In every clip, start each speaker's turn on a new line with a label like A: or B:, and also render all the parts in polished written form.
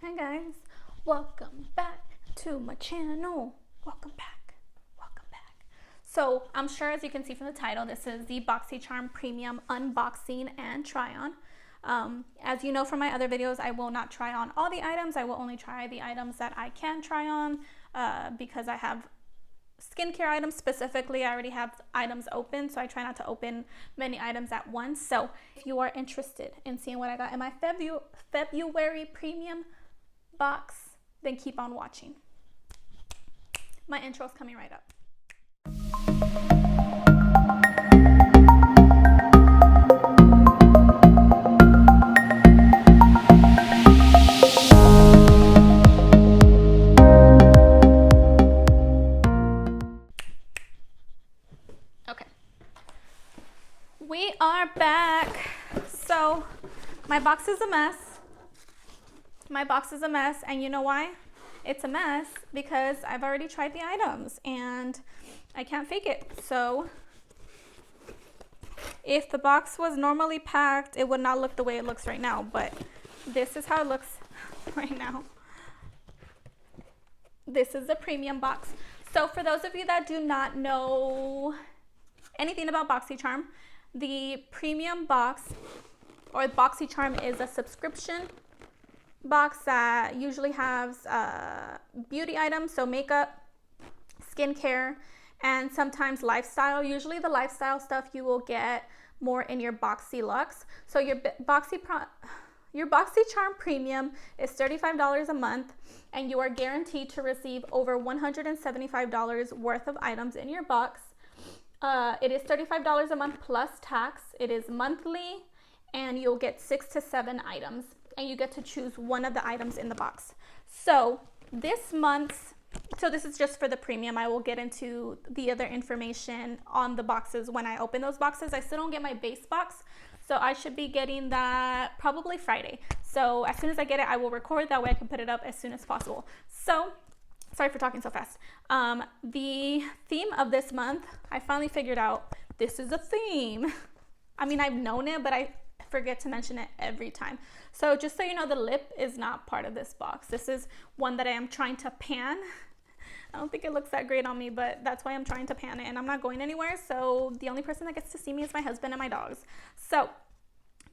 A: Hi guys, welcome back to my channel. Welcome back. So I'm sure, as you can see from the title, this is the Boxycharm Premium unboxing and try on. As you know from my other videos, I will not try on all the items. I will only try the items that I can try on because I have skincare items specifically. I already have items open, so I try not to open many items at once. So if you are interested in seeing what I got in my February premium box, then keep on watching. My intro is coming right up. Okay, we are back. So my box is a mess. And you know why it's a mess? Because I've already tried the items and I can't fake it. So if the box was normally packed, it would not look the way it looks right now, but this is how it looks right now. This is the premium box. So for those of you that do not know anything about Boxycharm, the premium box or Boxycharm is a subscription box that usually has beauty items, so makeup, skincare, and sometimes lifestyle. Usually the lifestyle stuff you will get more in your Boxyluxe. So your Boxycharm Premium is $35 a month, and you are guaranteed to receive over $175 worth of items in your box. It is $35 a month plus tax. It is monthly, and you'll get 6 to 7 items, and you get to choose one of the items in the box. So this is just for the premium. I will get into the other information on the boxes when I open those boxes. I still don't get my base box, so I should be getting that probably Friday. So as soon as I get it, I will record. That way I can put it up as soon as possible. So sorry for talking so fast. The theme of this month, I finally figured out this is a theme. I mean, I've known it, but I forget to mention it every time. So just so you know, the lip is not part of this box. This is one that I am trying to pan. I don't think it looks that great on me, but that's why I'm trying to pan it, and I'm not going anywhere, so the only person that gets to see me is my husband and my dogs. So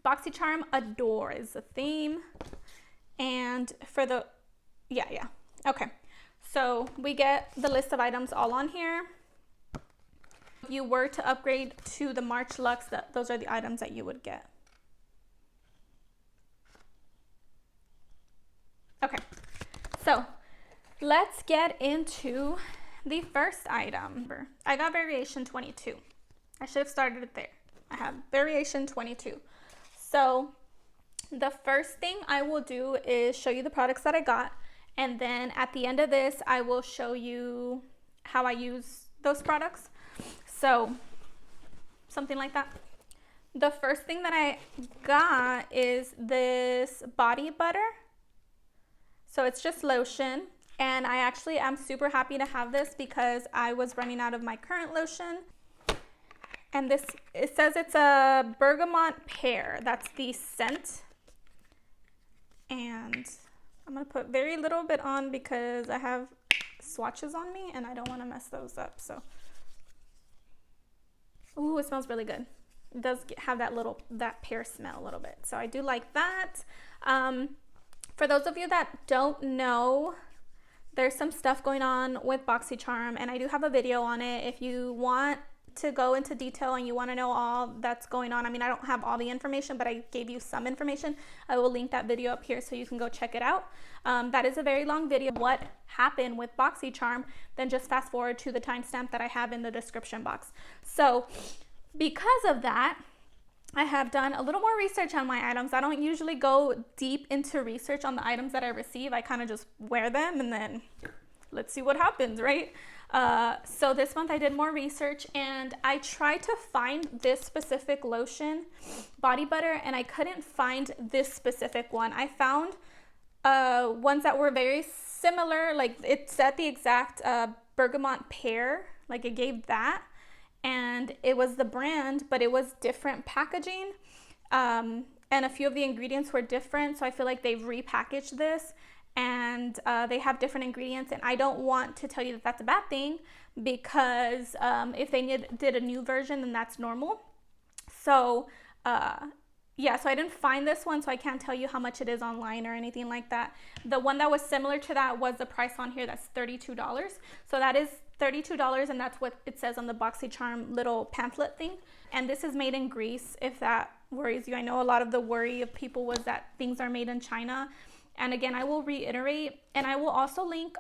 A: Boxycharm Adore is the theme. And for the okay, so we get the list of items all on here. If you were to upgrade to the March Luxe, those are the items that you would get. Okay, so let's get into the first item. I got variation 22. I should have started it there. I have variation 22. So the first thing I will do is show you the products that I got, and then at the end of this, I will show you how I use those products. So something like that. The first thing that I got is this body butter. So it's just lotion, and I actually am super happy to have this because I was running out of my current lotion. And this, it says it's a bergamot pear. That's the scent. And I'm gonna put very little bit on because I have swatches on me and I don't want to mess those up. So, ooh, it smells really good. It does have that pear smell a little bit. So I do like that. For those of you that don't know, there's some stuff going on with Boxycharm, and I do have a video on it. If you want to go into detail and you want to know all that's going on, I mean, I don't have all the information, but I gave you some information. I will link that video up here so you can go check it out. That is a very long video. What happened with Boxycharm, then just fast forward to the timestamp that I have in the description box. So because of that, I have done a little more research on my items. I don't usually go deep into research on the items that I receive. I kind of just wear them and then let's see what happens, right? So this month I did more research, and I tried to find this specific lotion, body butter, and I couldn't find this specific one. I found ones that were very similar, like it said the exact bergamot pear, like it gave that. And it was the brand, but it was different packaging. And a few of the ingredients were different. So I feel like they've repackaged this and they have different ingredients, and I don't want to tell you that that's a bad thing, because if they did a new version, then that's normal. So yeah, so I didn't find this one, so I can't tell you how much it is online or anything like that. The one that was similar to that was the price on here, that's $32. So that is $32, and that's what it says on the Boxycharm little pamphlet thing. And this is made in Greece, if that worries you. I know a lot of the worry of people was that things are made in China. And again, I will reiterate, and I will also link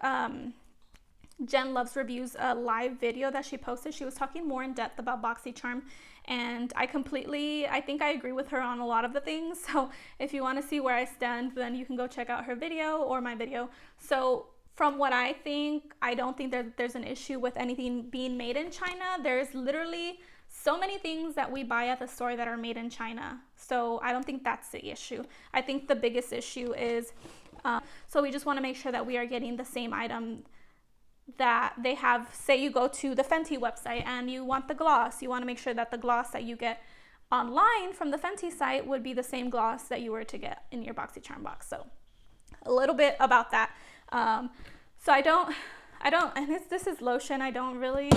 A: Jen Loves Reviews a live video that she posted. She was talking more in depth about Boxycharm, and I think I agree with her on a lot of the things. So if you want to see where I stand, then you can go check out her video or my video. So from what I think, I don't think that there's an issue with anything being made in China. There's literally so many things that we buy at the store that are made in China. So I don't think that's the issue. I think the biggest issue is, so we just want to make sure that we are getting the same item that they have. Say you go to the Fenty website and you want the gloss. You want to make sure that the gloss that you get online from the Fenty site would be the same gloss that you were to get in your Boxycharm box. So a little bit about that. So I don't, and this is lotion. I don't really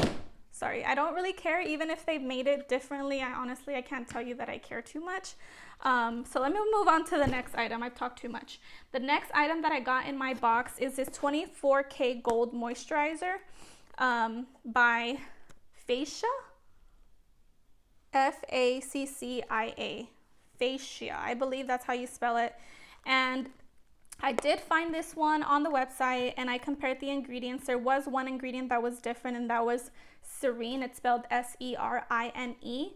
A: care even if they made it differently. I can't tell you that I care too much. So let me move on to the next item. I've talked too much. The next item that I got in my box is this 24K Gold Moisturizer by Faccia. Faccia. Faccia. I believe that's how you spell it. And I did find this one on the website, and I compared the ingredients. There was one ingredient that was different, and that was Serene. It's spelled Serine.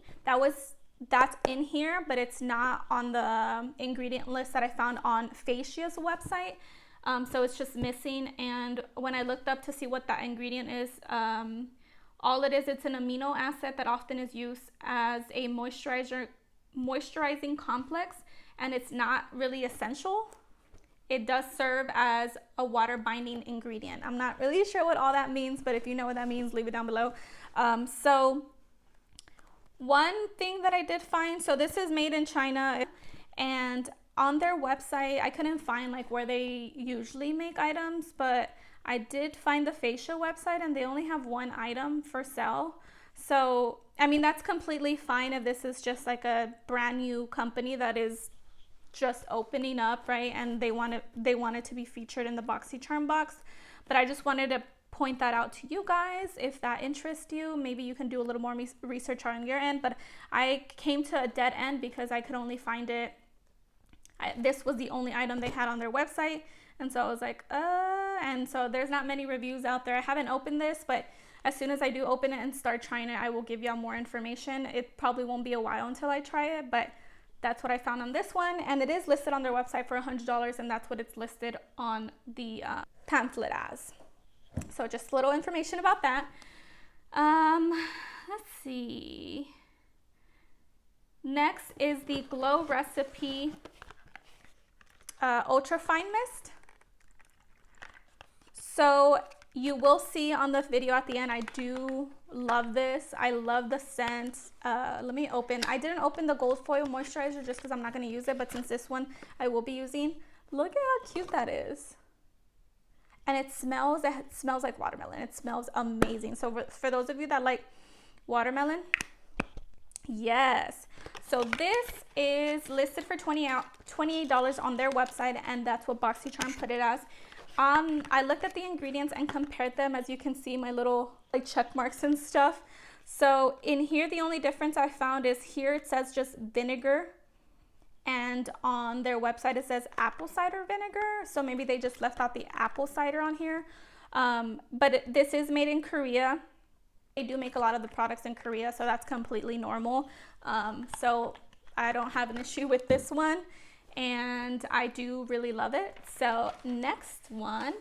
A: That's in here, but it's not on the ingredient list that I found on Faccia's website. So it's just missing. And when I looked up to see what that ingredient is, all it is, it's an amino acid that often is used as a moisturizing complex, and it's not really essential. It does serve as a water binding ingredient. I'm not really sure what all that means, but if you know what that means, leave it down below. So one thing that I did find, so this is made in China, and on their website, I couldn't find like where they usually make items, but I did find the Faccia website, and they only have one item for sale. So, I mean, that's completely fine if this is just like a brand new company that is just opening up, right? And they want it to be featured in the Boxycharm box. But I just wanted to point that out to you guys. If that interests you, maybe you can do a little more research on your end. But I came to a dead end because I could only find it. This was the only item they had on their website. And so I was like, and so there's not many reviews out there. I haven't opened this, but as soon as I do open it and start trying it, I will give y'all more information. It probably won't be a while until I try it, but that's what I found on this one. And it is listed on their website for $100, and that's what it's listed on the pamphlet as. So just a little information about that. Let's see. Next is the Glow Recipe Ultra Fine Mist. So you will see on the video at the end, I do love this. I love the scent. Let me open. I didn't open the gold foil moisturizer just because I'm not going to use it, but since this one I will be using, look at how cute that is. And it smells like watermelon. It smells amazing. So for those of you that like watermelon, yes. So this is listed for $28 on their website, and that's what Boxycharm put it as. I looked at the ingredients and compared them. As you can see, my little like check marks and stuff. So in here, the only difference I found is here it says just vinegar, and on their website it says apple cider vinegar. So maybe they just left out the apple cider on here. But this is made in Korea. They do make a lot of the products in Korea, so that's completely normal. So I don't have an issue with this one, and I do really love it. So next one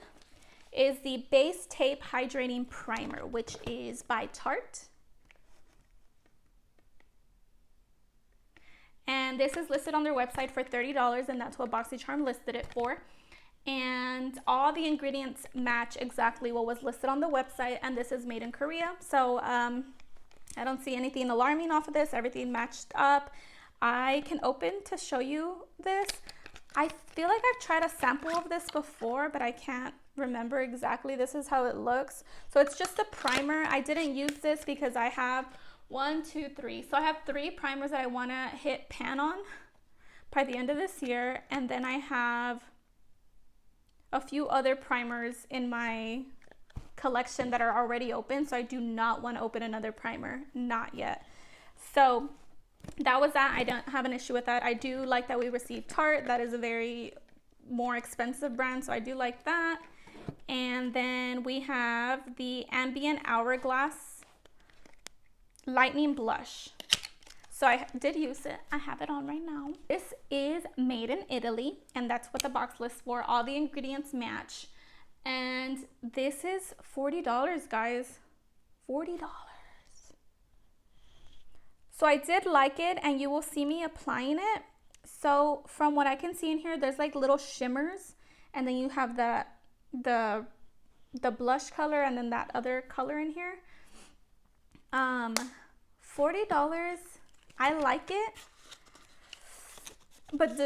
A: is the Base Tape Hydrating Primer, which is by Tarte. And this is listed on their website for $30, and that's what Boxycharm listed it for. And all the ingredients match exactly what was listed on the website, and this is made in Korea. So I don't see anything alarming off of this. Everything matched up. I can open to show you this. I feel like I've tried a sample of this before, but I can't remember exactly. This is how it looks. So it's just a primer. I didn't use this because I have 1, 2, 3. So I have 3 primers that I want to hit pan on by the end of this year. And then I have a few other primers in my collection that are already open. So I do not want to open another primer. Not yet. So that was that. I don't have an issue with that. I do like that we received Tarte. That is a very more expensive brand. So I do like that. And then we have the Ambient Hourglass Lightning Blush. So I did use it. I have it on right now. This is made in Italy, and that's what the box lists for. All the ingredients match. And this is $40, guys. $40. So I did like it, and you will see me applying it. So from what I can see in here, there's like little shimmers, and then you have the blush color and then that other color in here. $40. I like it, but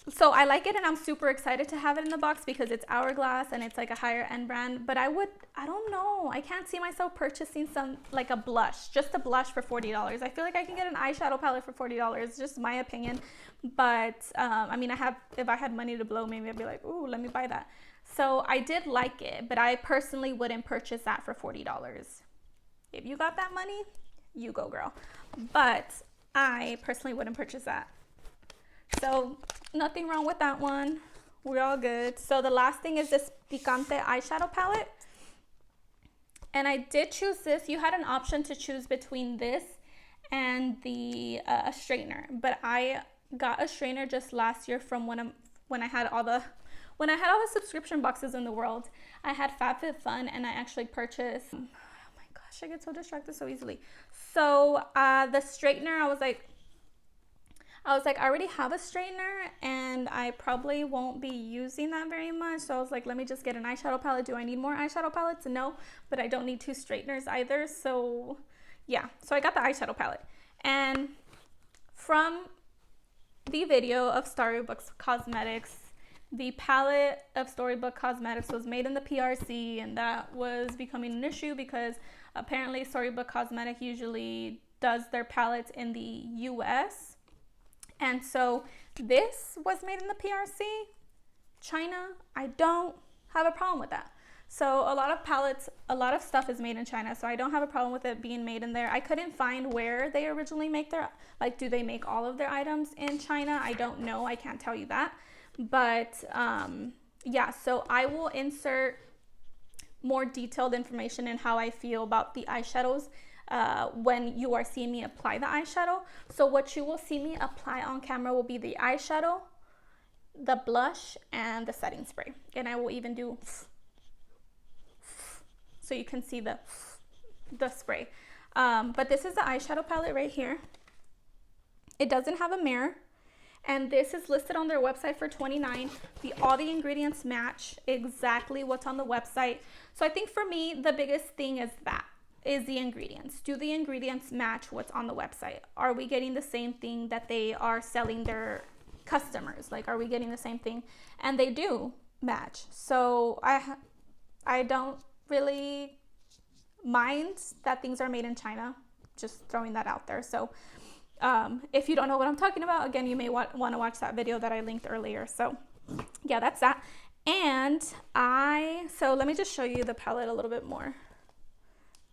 A: so I like it, and I'm super excited to have it in the box because it's Hourglass and it's like a higher end brand. But I don't know, I can't see myself purchasing like a blush, just a blush for $40. I feel like I can get an eyeshadow palette for $40, just my opinion. But I mean, if I had money to blow, maybe I'd be like, ooh, let me buy that. So I did like it, but I personally wouldn't purchase that for $40. If you got that money, you go, girl. But I personally wouldn't purchase that. So nothing wrong with that one. We're all good. So the last thing is this Picante eyeshadow palette. And I did choose this. You had an option to choose between this and the straightener. But I got a straightener just last year from when I had all the subscription boxes in the world. I had FabFitFun, and I actually purchased, oh my gosh, I get so distracted so easily. So the straightener, I was like, I already have a straightener, and I probably won't be using that very much. So I was like, let me just get an eyeshadow palette. Do I need more eyeshadow palettes? No, but I don't need 2 straighteners either. So yeah, so I got the eyeshadow palette. And from the video of Storybook Cosmetics, the palette of Storybook Cosmetics was made in the PRC, and that was becoming an issue because apparently Storybook Cosmetics usually does their palettes in the US. And so this was made in the PRC, China. I don't have a problem with that. So a lot of palettes, a lot of stuff is made in China, so I don't have a problem with it being made in there. I couldn't find where they originally make their, like, do they make all of their items in China? I don't know. I can't tell you that. But yeah, so I will insert more detailed information in how I feel about the eyeshadows when you are seeing me apply the eyeshadow. So what you will see me apply on camera will be the eyeshadow, the blush, and the setting spray. And I will even do so you can see the spray. But this is the eyeshadow palette right here. It doesn't have a mirror. And this is listed on their website for $29. All the ingredients match exactly what's on the website. So I think for me, the biggest thing is the ingredients. Do the ingredients match what's on the website? Are we getting the same thing that they are selling their customers? Like, are we getting the same thing? And they do match. So I don't really mind that things are made in China. Just throwing that out there. So if you don't know what I'm talking about, again, you may want to watch that video that I linked earlier. So yeah, that's that. And so let me just show you the palette a little bit more.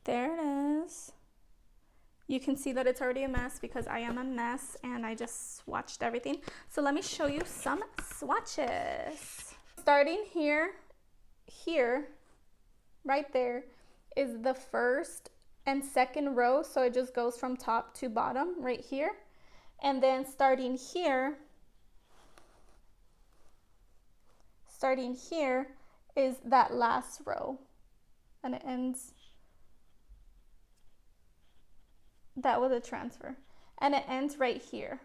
A: There it is. You can see that it's already a mess because I am a mess and I just swatched everything. So let me show you some swatches. Starting here, right there is the first and second row, so it just goes from top to bottom right here. And then starting here is that last row, and it ends, that was a transfer, and it ends right here.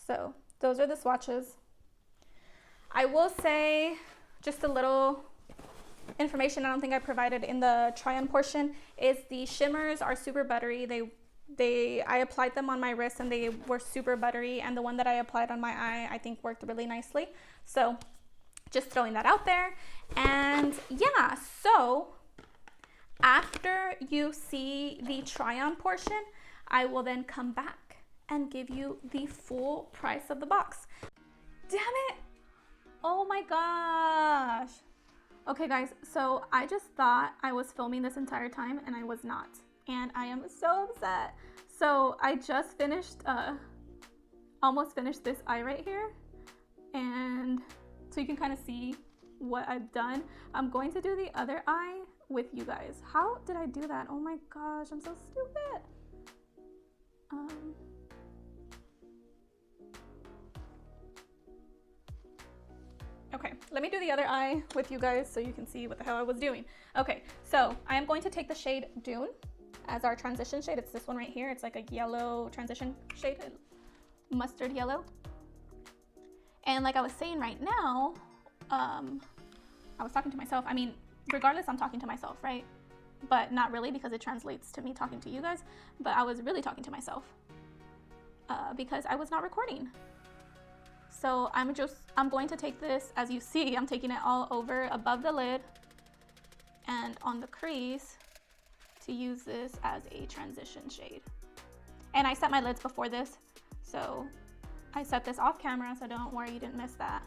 A: So those are the swatches. I will say just a little information I don't think I provided in the try on portion is the shimmers are super buttery. I applied them on my wrist and they were super buttery, and the one that I applied on my eye I think worked really nicely. So just throwing that out there. And yeah, so after you see the try on portion, I will then come back and give you the full price of the box. Damn it! Oh my gosh. Okay guys, so I just thought I was filming this entire time and I was not. And I am so upset. So I just finished, almost finished this eye right here. And so you can kind of see what I've done. I'm going to do the other eye with you guys. How did I do that? Oh my gosh, I'm so stupid. Okay, let me do the other eye with you guys so you can see what the hell I was doing. Okay, so I am going to take the shade Dune as our transition shade. It's this one right here. It's like a yellow transition shade, mustard yellow. And like I was saying right now, I was talking to myself. I mean, regardless, I'm talking to myself, right? But not really, because it translates to me talking to you guys. But I was really talking to myself because I was not recording. So I'm going to take this, as you see, I'm taking it all over above the lid and on the crease to use this as a transition shade. And I set my lids before this, so I set this off camera, so don't worry, you didn't miss that.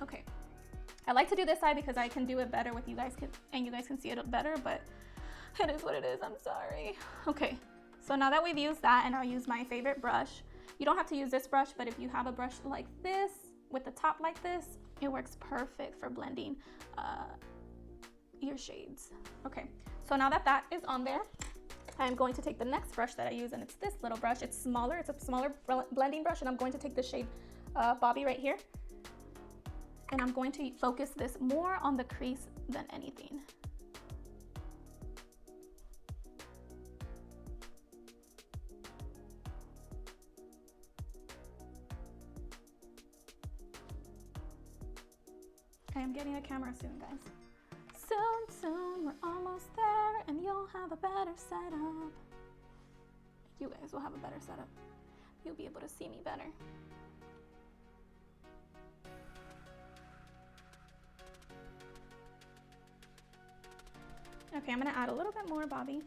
A: Okay, I like to do this side because I can do it better with you guys, and you guys can see it better, but it is what it is, I'm sorry. Okay, so now that we've used that, and I'll use my favorite brush. You don't have to use this brush, but if you have a brush like this, with the top like this, it works perfect for blending your shades. Okay, so now that that is on there, I'm going to take the next brush that I use, and it's this little brush. It's smaller, it's a smaller blending brush, and I'm going to take the shade Bobby right here. And I'm going to focus this more on the crease than anything. I am getting a camera soon, guys. Soon, we're almost there, and you'll have a better setup. You guys will have a better setup. You'll be able to see me better. Okay, I'm gonna add a little bit more, Bobby.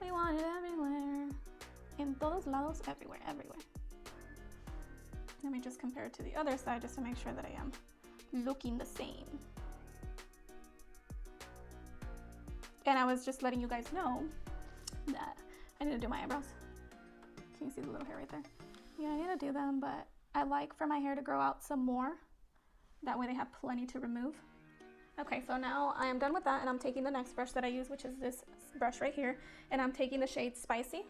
A: We want it everywhere. En todos lados, everywhere, everywhere. Let me just compare it to the other side just to make sure that I am looking the same. And I was just letting you guys know that I need to do my eyebrows. Can you see the little hair right there? Yeah, I need to do them, but I like for my hair to grow out some more. That way they have plenty to remove. Okay, so now I am done with that, and I'm taking the next brush that I use, which is this brush right here, and I'm taking the shade Spicy.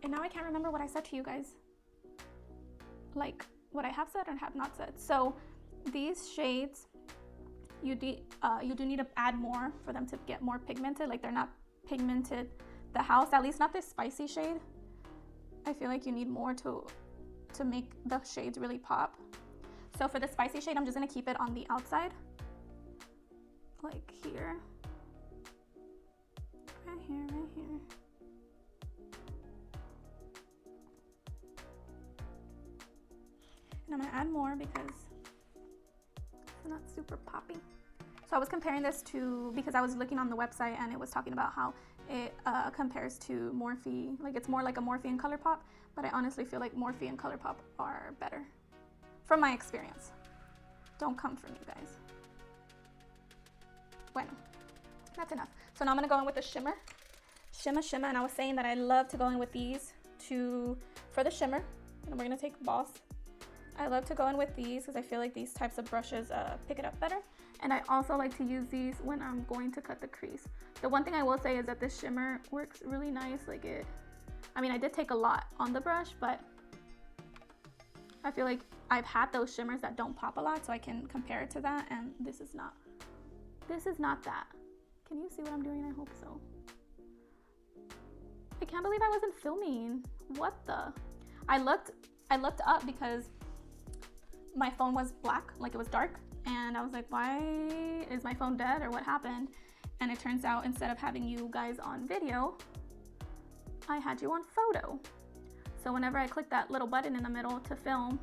A: And now I can't remember what I said to you guys. Like what I have said and have not said. So these shades, you do need to add more for them to get more pigmented. Like they're not pigmented the house, at least not this spicy shade. I feel like you need more to make the shades really pop. So for the spicy shade, I'm just gonna keep it on the outside. Like here. Right here, right here. And I'm gonna add more because it's not super poppy. So I was comparing this to, because I was looking on the website and it was talking about how it compares to Morphe, like it's more like a Morphe and ColourPop, but I honestly feel like Morphe and ColourPop are better from my experience. Don't come for me, guys. Bueno, that's enough. So now I'm gonna go in with the shimmer. Shimmer, and I was saying that I love to go in with these for the shimmer, and we're gonna take Boss. I love to go in with these because I feel like these types of brushes pick it up better. And I also like to use these when I'm going to cut the crease. The one thing I will say is that this shimmer works really nice. Like I mean, I did take a lot on the brush, but I feel like I've had those shimmers that don't pop a lot, so I can compare it to that, and this is not that. Can you see what I'm doing? I hope so. I can't believe I wasn't filming. What the? I looked up because my phone was black, like it was dark, and I was like, why is my phone dead or what happened? And it turns out instead of having you guys on video, I had you on photo. So whenever I clicked that little button in the middle to film,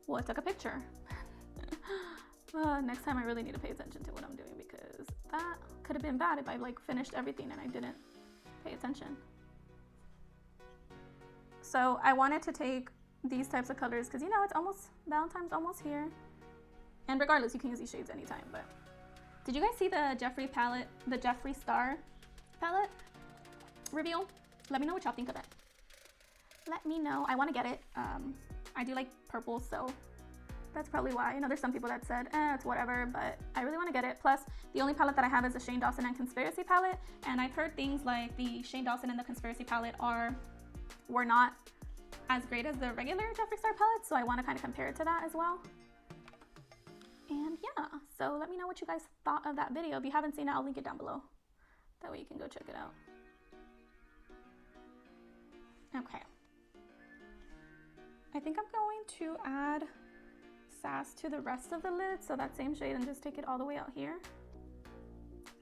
A: well, it took a picture. Next time I really need to pay attention to what I'm doing, because that could have been bad if I like finished everything and I didn't pay attention. So I wanted to take these types of colors because, you know, it's almost, Valentine's almost here. And regardless, you can use these shades anytime. But did you guys see the Jeffree palette, the Jeffree Star palette reveal? Let me know what y'all think of it. Let me know. I want to get it. I do like purple, so that's probably why. You know, there's some people that said, it's whatever, but I really want to get it. Plus, the only palette that I have is the Shane Dawson and Conspiracy palette, and I've heard things like the Shane Dawson and the Conspiracy palette were not as great as the regular Jeffree Star palette, so I want to kind of compare it to that as well. And yeah, so let me know what you guys thought of that video. If you haven't seen it, I'll link it down below. That way you can go check it out. Okay. I think I'm going to add Sass to the rest of the lid, so that same shade, and just take it all the way out here.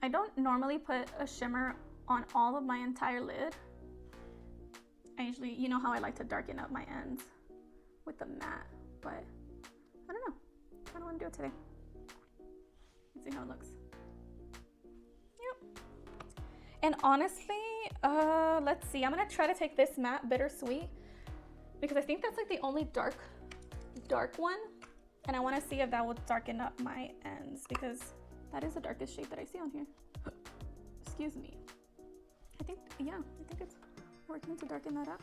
A: I don't normally put a shimmer on all of my entire lid. I usually, you know how I like to darken up my ends with the matte, but I don't know. I don't want to do it today. Let's see how it looks. Yep. And honestly, let's see. I'm gonna try to take this matte Bittersweet because I think that's like the only dark one, and I want to see if that will darken up my ends because that is the darkest shade that I see on here. Excuse me. I think it's working to darken that up.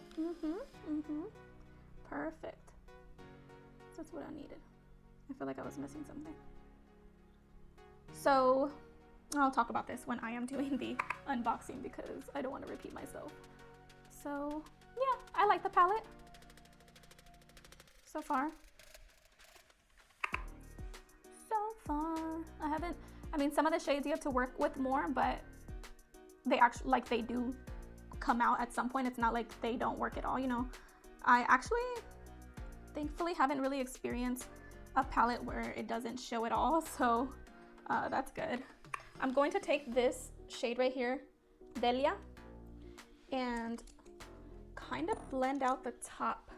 A: Perfect. That's what I needed. I feel like I was missing something. So I'll talk about this when I am doing the unboxing because I don't want to repeat myself. So yeah, I like the palette so far. I mean, some of the shades you have to work with more, but they actually, like, they do come out at some point. It's not like they don't work at all, you know. I actually thankfully haven't really experienced a palette where it doesn't show at all, so that's good. I'm going to take this shade right here, Delia, and kind of blend out the top.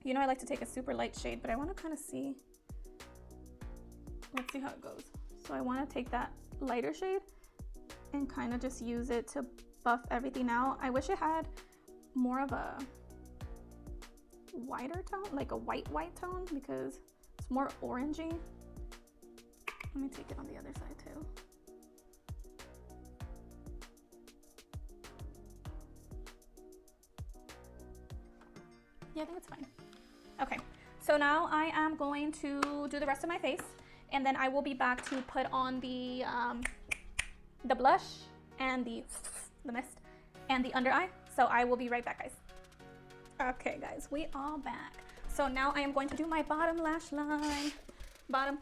A: You know, I like to take a super light shade, but I want to kind of see. Let's see how it goes. So I want to take that lighter shade and kind of just use it to buff everything out. I wish it had more of a whiter tone, like a white tone, because it's more orangey. Let me take it on the other side too. Yeah, I think it's fine. Okay, so now I am going to do the rest of my face, and then I will be back to put on the blush and the mist and the under eye. So I will be right back, guys. Okay, guys, we are back. So now I am going to do my bottom lash line. Bottom.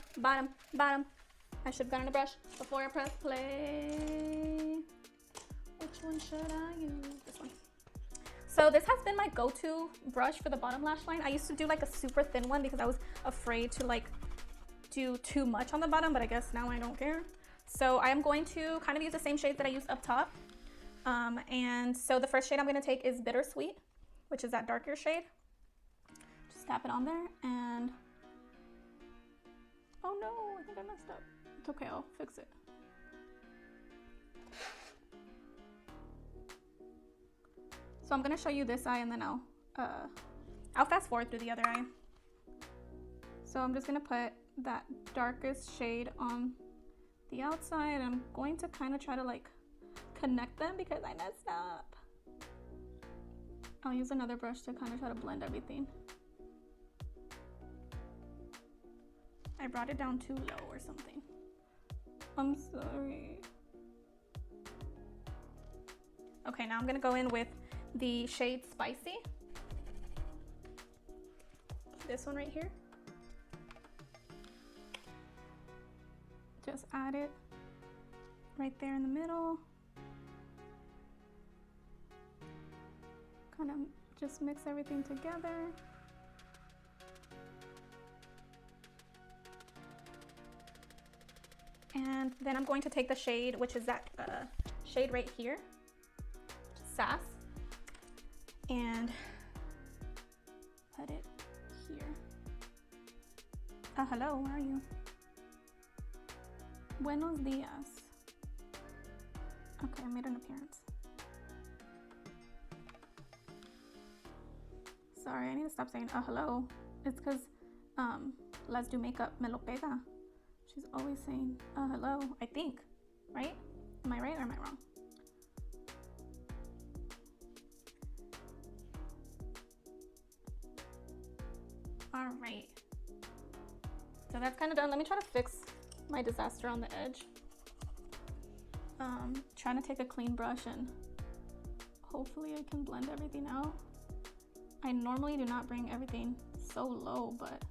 A: I should have gotten a brush before I press play. Which one should I use? This one. So this has been my go-to brush for the bottom lash line. I used to do like a super thin one because I was afraid to like do too much on the bottom, but I guess now I don't care. So I am going to kind of use the same shades that I used up top. And so the first shade I'm going to take is Bittersweet, which is that darker shade. Just tap it on there and, oh no, I think I messed up. It's okay, I'll fix it. So I'm gonna show you this eye and then I'll fast forward through the other eye. So I'm just gonna put that darkest shade on the outside. I'm going to kind of try to like connect them because I messed up. I'll use another brush to kind of try to blend everything. I brought it down too low or something. I'm sorry. Okay, now I'm gonna go in with the shade Spicy. This one right here. Just add it right there in the middle. Kind of just mix everything together. And then I'm going to take the shade, which is that shade right here, Sass, and put it here. Hello, where are you? Buenos dias. Okay, I made an appearance. Sorry, I need to stop saying hello. It's because Let's Do Makeup me lo pega. She's always saying hello, I think, right? Am I right or am I wrong? All right. So that's kind of done. Let me try to fix my disaster on the edge. Trying to take a clean brush and hopefully I can blend everything out. I normally do not bring everything so low, but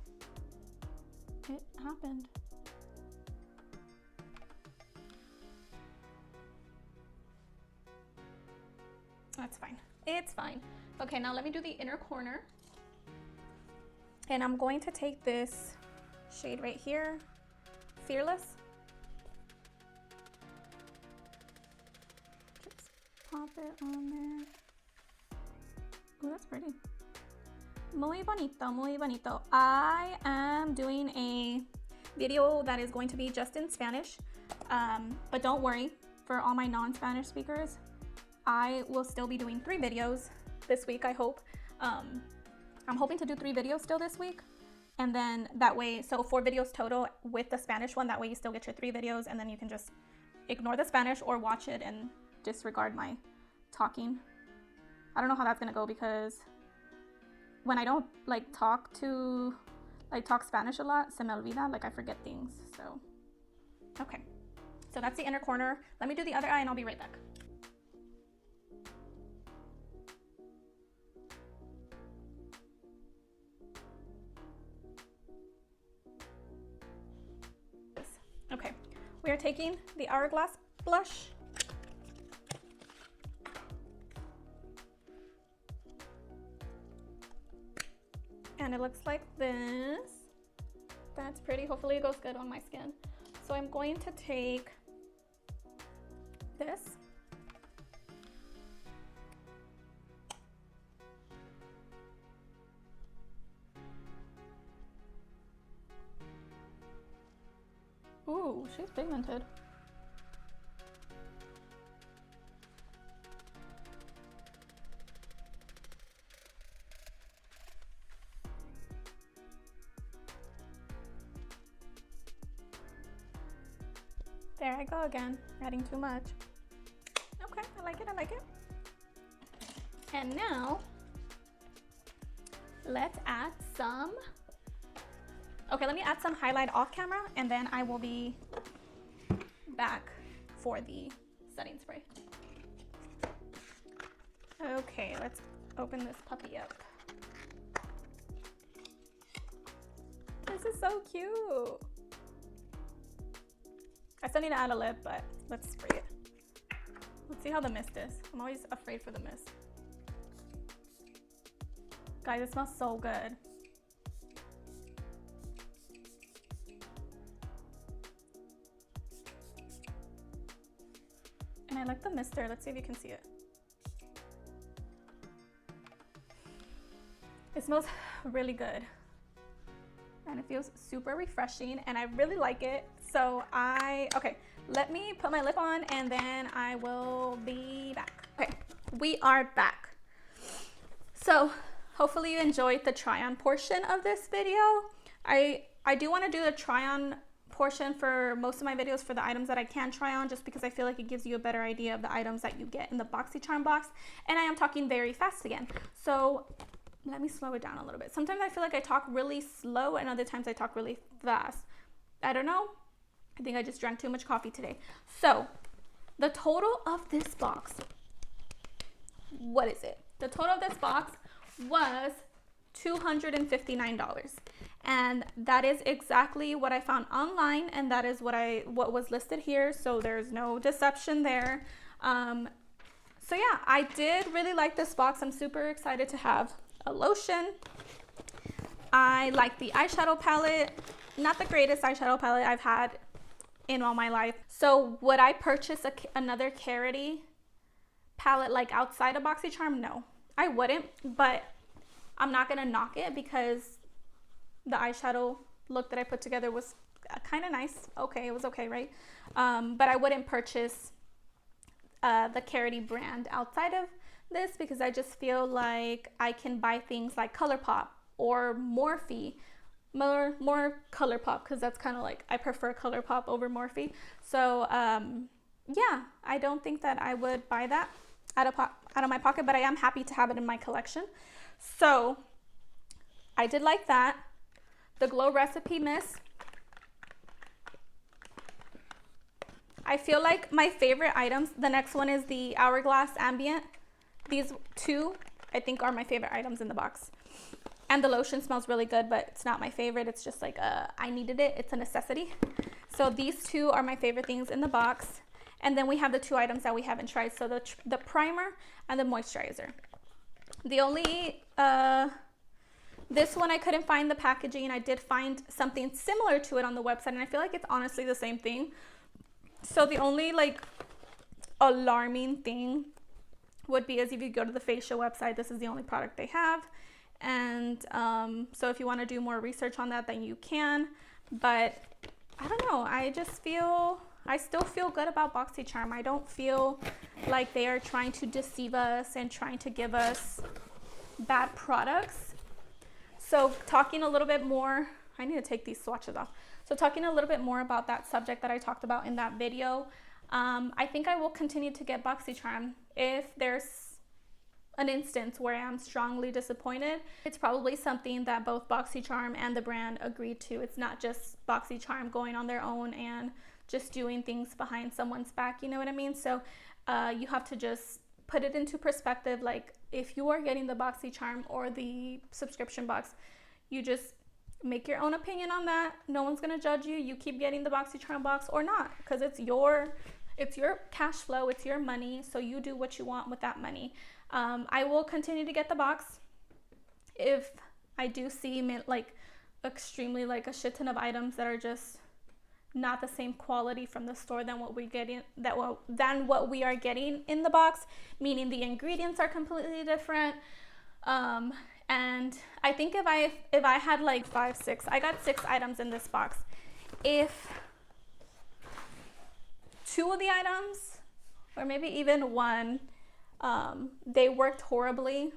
A: it happened. That's fine. It's fine. Okay, now let me do the inner corner. And I'm going to take this shade right here, Fearless. Just pop it on there. Oh, that's pretty. Muy bonito, muy bonito. I am doing a video that is going to be just in Spanish, but don't worry, for all my non-Spanish speakers, I will still be doing 3 videos this week, I hope. I'm hoping to do 3 videos still this week, and then that way, so 4 videos total with the Spanish one, that way you still get your 3 videos, and then you can just ignore the Spanish or watch it and disregard my talking. I don't know how that's gonna go because when I don't talk Spanish a lot, se me olvida, I forget things, so. Okay, so that's the inner corner. Let me do the other eye and I'll be right back. Okay, we are taking the Hourglass blush. And it looks like this. That's pretty. Hopefully it goes good on my skin. So I'm going to take this. Ooh, she's pigmented. There I go again, adding too much. Okay, I like it, I like it. And now, let's add some, okay, let me add some highlight off camera and then I will be back for the setting spray. Okay, let's open this puppy up. This is so cute. I still need to add a lip, but let's spray it. Let's see how the mist is. I'm always afraid for the mist. Guys, it smells so good. And I like the mister. Let's see if you can see it. It smells really good. And it feels super refreshing and I really like it. So okay, let me put my lip on and then I will be back. Okay, we are back. So hopefully you enjoyed the try on portion of this video. I do want to do the try on portion for most of my videos for the items that I can try on, just because I feel like it gives you a better idea of the items that you get in the Boxycharm box. And I am talking very fast again. So let me slow it down a little bit. Sometimes I feel like I talk really slow and other times I talk really fast. I don't know. I think I just drank too much coffee today. So the total of this box, what is it? The total of this box was $259. And that is exactly what I found online, and that is what was listed here. So there's no deception there. So yeah, I did really like this box. I'm super excited to have a lotion. I like the eyeshadow palette. Not the greatest eyeshadow palette I've had in all my life. So would I purchase another Carity palette like outside of Boxycharm? No, I wouldn't, but I'm not gonna knock it because the eyeshadow look that I put together was kind of nice. Okay, it was okay, right? But I wouldn't purchase the Carity brand outside of this because I just feel like I can buy things like ColourPop or Morphe, more ColourPop, because that's kind of like, I prefer ColourPop over Morphe. So yeah, I don't think that I would buy that out of my pocket, but I am happy to have it in my collection. So I did like that. The Glow Recipe Mist, I feel like my favorite items, the next one is the Hourglass Ambient. These two, I think, are my favorite items in the box. And the lotion smells really good, but it's not my favorite. It's just like, I needed it. It's a necessity. So these two are my favorite things in the box. And then we have the two items that we haven't tried. So the primer and the moisturizer. The only, this one I couldn't find the packaging. I did find something similar to it on the website, and I feel like it's honestly the same thing. So the only like alarming thing would be is if you go to the facial website, this is the only product they have. And so if you want to do more research on that, then you can. But I don't know, I still feel good about Boxycharm. I don't feel like they are trying to deceive us and trying to give us bad products. So talking a little bit more, I need to take these swatches off. So talking a little bit more about that subject that I talked about in that video, I think I will continue to get Boxycharm. If there's an instance where I'm strongly disappointed, it's probably something that both Boxycharm and the brand agreed to. It's not just Boxycharm going on their own and just doing things behind someone's back, you know what I mean? So you have to just put it into perspective. Like, if you are getting the Boxycharm or the subscription box, you just make your own opinion on that. No one's gonna judge you. You keep getting the Boxycharm box or not, because it's your cash flow, it's your money, so you do what you want with that money. I will continue to get the box if I do see like extremely like a shit ton of items that are just not the same quality from the store than what we are getting in the box, meaning the ingredients are completely different. And I think if I had like I got 6 items in this box. If 2 of the items, or maybe even 1, they worked horribly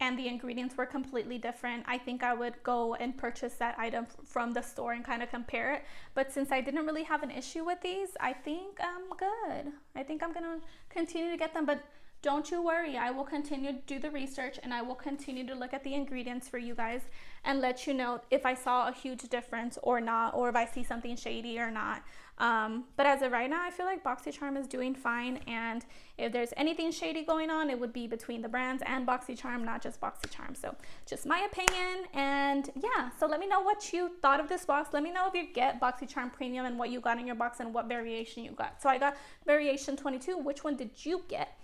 A: and the ingredients were completely different, I think I would go and purchase that item from the store and kind of compare it. But since I didn't really have an issue with these, I think I'm good. I think I'm gonna continue to get them, but don't you worry, I will continue to do the research and I will continue to look at the ingredients for you guys and let you know if I saw a huge difference or not, or if I see something shady or not. But as of right now, I feel like Boxycharm is doing fine, and if there's anything shady going on, it would be between the brands and Boxycharm, not just Boxycharm. So just my opinion. And yeah, so let me know what you thought of this box. Let me know if you get Boxycharm Premium and what you got in your box and what variation you got. So I got variation 22. Which one did you get?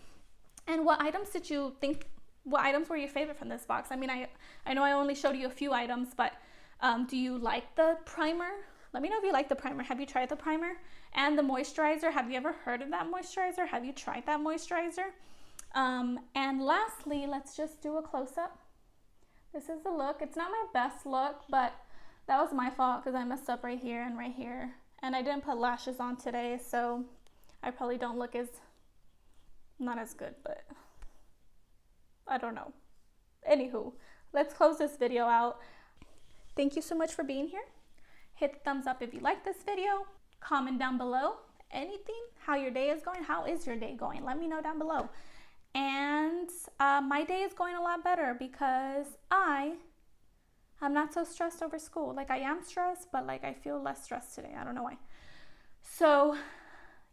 A: And what items did you think, what items were your favorite from this box? I mean, I know I only showed you a few items, but do you like the primer? Let me know if you like the primer. Have you tried the primer? And the moisturizer, have you ever heard of that moisturizer? Have you tried that moisturizer? And lastly, let's just do a close-up. This is the look. It's not my best look, but that was my fault because I messed up right here and right here. And I didn't put lashes on today, so I probably don't look not as good, but I don't know. Anywho, let's close this video out. Thank you so much for being here. Hit the thumbs up if you like this video. Comment down below anything, how your day is going. How is your day going? Let me know down below. And my day is going a lot better because I'm not so stressed over school. Like, I am stressed, but like I feel less stressed today. I don't know why. So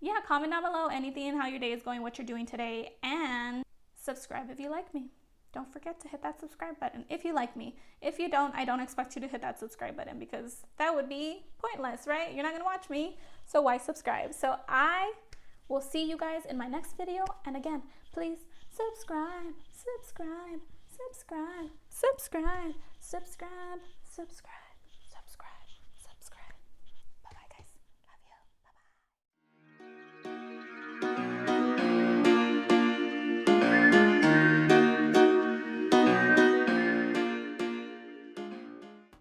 A: yeah, comment down below anything, how your day is going, what you're doing today, and subscribe if you like me. Don't forget to hit that subscribe button if you like me. If you don't, I don't expect you to hit that subscribe button because that would be pointless, right? You're not gonna watch me, so why subscribe? So I will see you guys in my next video. And again, please subscribe, subscribe, subscribe, subscribe, subscribe, subscribe.